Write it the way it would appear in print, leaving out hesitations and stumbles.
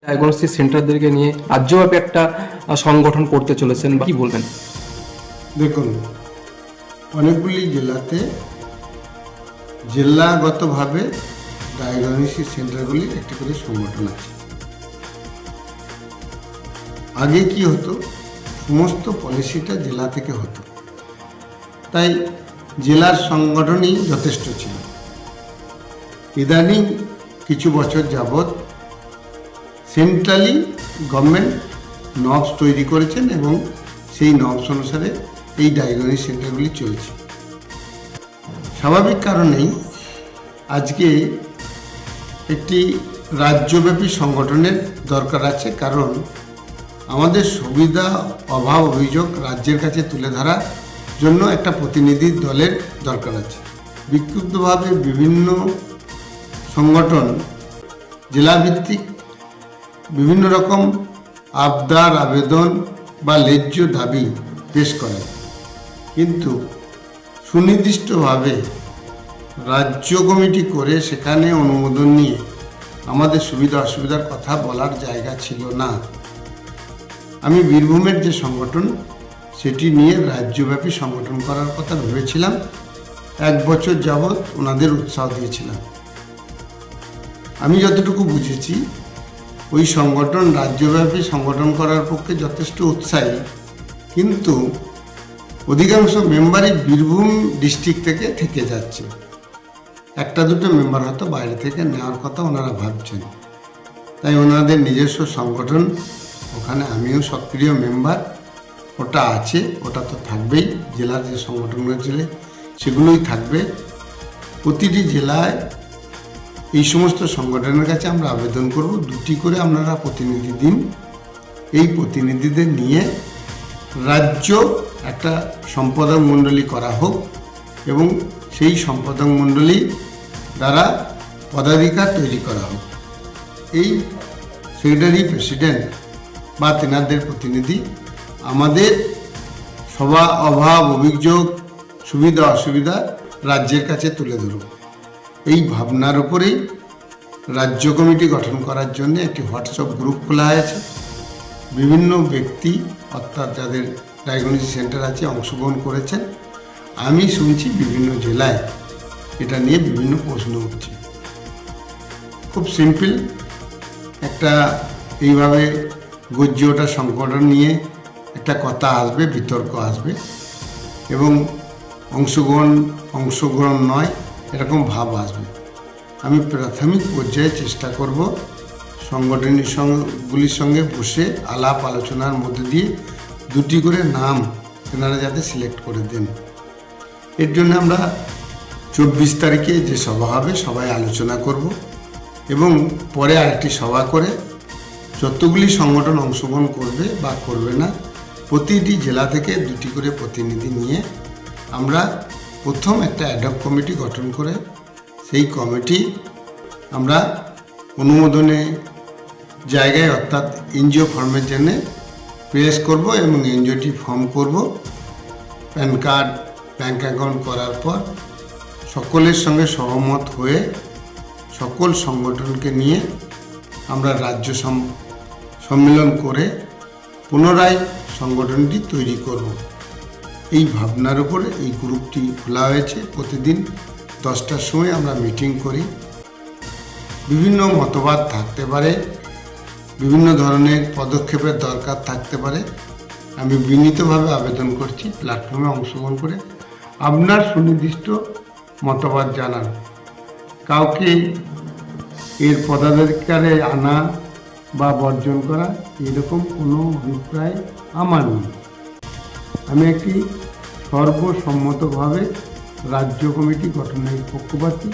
Diagnostic সেন্টারদেরকে নিয়ে রাজ্যব্যাপী একটা সংগঠন করতে চলেছেন, বা কি বলবেন? দেখুন, অনেকগুলি জেলাতে জেলাগতভাবে ডায়াগনস্টিক সেন্টারগুলির একটি করে সংগঠন আছে। আগে কি হতো, সমস্ত পলিসিটা জেলা থেকে হতো, তাই জেলার সংগঠনই যথেষ্ট ছিল। ইদানিং কিছু বছর যাবৎ সেন্ট্রালি গভর্নমেন্ট নবস তৈরি করেছেন এবং সেই নবস অনুসারে এই ডায়াগনস্টিক সেন্টারগুলি চলছে। স্বাভাবিক কারণেই আজকে একটি রাজ্যব্যাপী সংগঠনের দরকার আছে, কারণ আমাদের সুবিধা অভাব অভিযোগ রাজ্যের কাছে তুলে ধরার জন্য একটা প্রতিনিধি দলের দরকার আছে। বিক্ষুব্ধভাবে বিভিন্ন সংগঠন জেলাভিত্তিক বিভিন্ন রকম আবদার, আবেদন বা ন্যায্য দাবি পেশ করে, কিন্তু সুনির্দিষ্টভাবে রাজ্য কমিটি করে সেখানে অনুমোদন নিয়ে আমাদের সুবিধা অসুবিধার কথা বলার জায়গা ছিল না। আমি বীরভূমের যে সংগঠন সেটি নিয়ে রাজ্যব্যাপী সংগঠন করার কথা ভেবেছিলাম। 1 বছর যাবৎ ওনাদের উৎসাহ দিয়েছিলাম। আমি যতটুকু বুঝেছি, ওই সংগঠন রাজ্যব্যাপী সংগঠন করার পক্ষে যথেষ্ট উৎসাহী, কিন্তু অধিকাংশ মেম্বারই বীরভূম ডিস্ট্রিক্ট থেকে যাচ্ছে। 1-2 মেম্বার হয়তো বাইরে থেকে নেওয়ার কথা ওনারা ভাবছেন। তাই ওনাদের নিজস্ব সংগঠন, ওখানে আমিও সক্রিয় মেম্বার, ওটা আছে, ওটা তো থাকবেই। জেলার যে সংগঠনগুলো ছিল সেগুলোই থাকবে। প্রতিটি জেলায় এই সমস্ত সংগঠনের কাছে আমরা আবেদন করব, 2টি করে আপনারা প্রতিনিধি দিন। এই প্রতিনিধিদের নিয়ে রাজ্য একটা সম্পাদক মণ্ডলী করা হোক এবং সেই সম্পাদক মণ্ডলী দ্বারা পদাধিকার তৈরি করা হোক। এই সেক্রেটারি প্রেসিডেন্ট বা তেনাদের প্রতিনিধি আমাদের সভা অভাব অভিযোগ সুবিধা অসুবিধা রাজ্যের কাছে তুলে ধরুক। এই ভাবনার উপরেই রাজ্য কমিটি গঠন করার জন্য একটি হোয়াটসঅ্যাপ গ্রুপ খোলা হয়েছে। বিভিন্ন ব্যক্তি, অর্থাৎ যাদের ডায়াগনস্টিক সেন্টার আছে, অংশগ্রহণ করেছেন। আমি শুনছি বিভিন্ন জেলায় এটা নিয়ে বিভিন্ন প্রশ্ন উঠছে। খুব সিম্পল একটা এইভাবে গর্জে ওঠা সংগঠন নিয়ে একটা কথা আসবে, বিতর্ক আসবে এবং অংশগ্রহণ নয় এরকম ভাব আসবে। আমি প্রাথমিক পর্যায়ে চেষ্টা করব সংগঠনগুলির সঙ্গে বসে আলাপ আলোচনার মধ্যে দিয়ে 2টি করে নাম তেনারা যাতে সিলেক্ট করে দেন। এর জন্য আমরা 24 তারিখে যে সভা হবে সবাই আলোচনা করব এবং পরে আরেকটি সভা করে যতগুলি সংগঠন অংশগ্রহণ করবে বা করবে না, প্রতিটি জেলা থেকে 2টি করে প্রতিনিধি নিয়ে আমরা প্রথম একটা অ্যাডহক কমিটি গঠন করে সেই কমিটি আমরা অনুমোদনে জায়গায়, অর্থাৎ এনজিও ফর্মের জন্য প্রেস করব এবং এনজিওটি ফর্ম করব। প্যান কার্ড, ব্যাঙ্ক অ্যাকাউন্ট করার পর সকলের সঙ্গে সহমত হয়ে সকল সংগঠনকে নিয়ে আমরা রাজ্য সম্মেলন করে পুনরায় সংগঠনটি তৈরি করব। এই ভাবনার উপরে এই গ্রুপটি খোলা হয়েছে। প্রতিদিন 10টার সময় আমরা মিটিং করি। বিভিন্ন মতবাদ থাকতে পারে, বিভিন্ন ধরনের পদক্ষেপের দরকার থাকতে পারে। আমি বিনীতভাবে আবেদন করছি প্ল্যাটফর্মে অংশগ্রহণ করে আপনার সুনির্দিষ্ট মতবাদ জানান। কাউকে এর পদাধিকারে আনা বা বর্জন করা এরকম কোনো অভিপ্রায় আমার নেই। আমি একটি সর্বসম্মতভাবে রাজ্য কমিটি গঠনের পক্ষপাতী।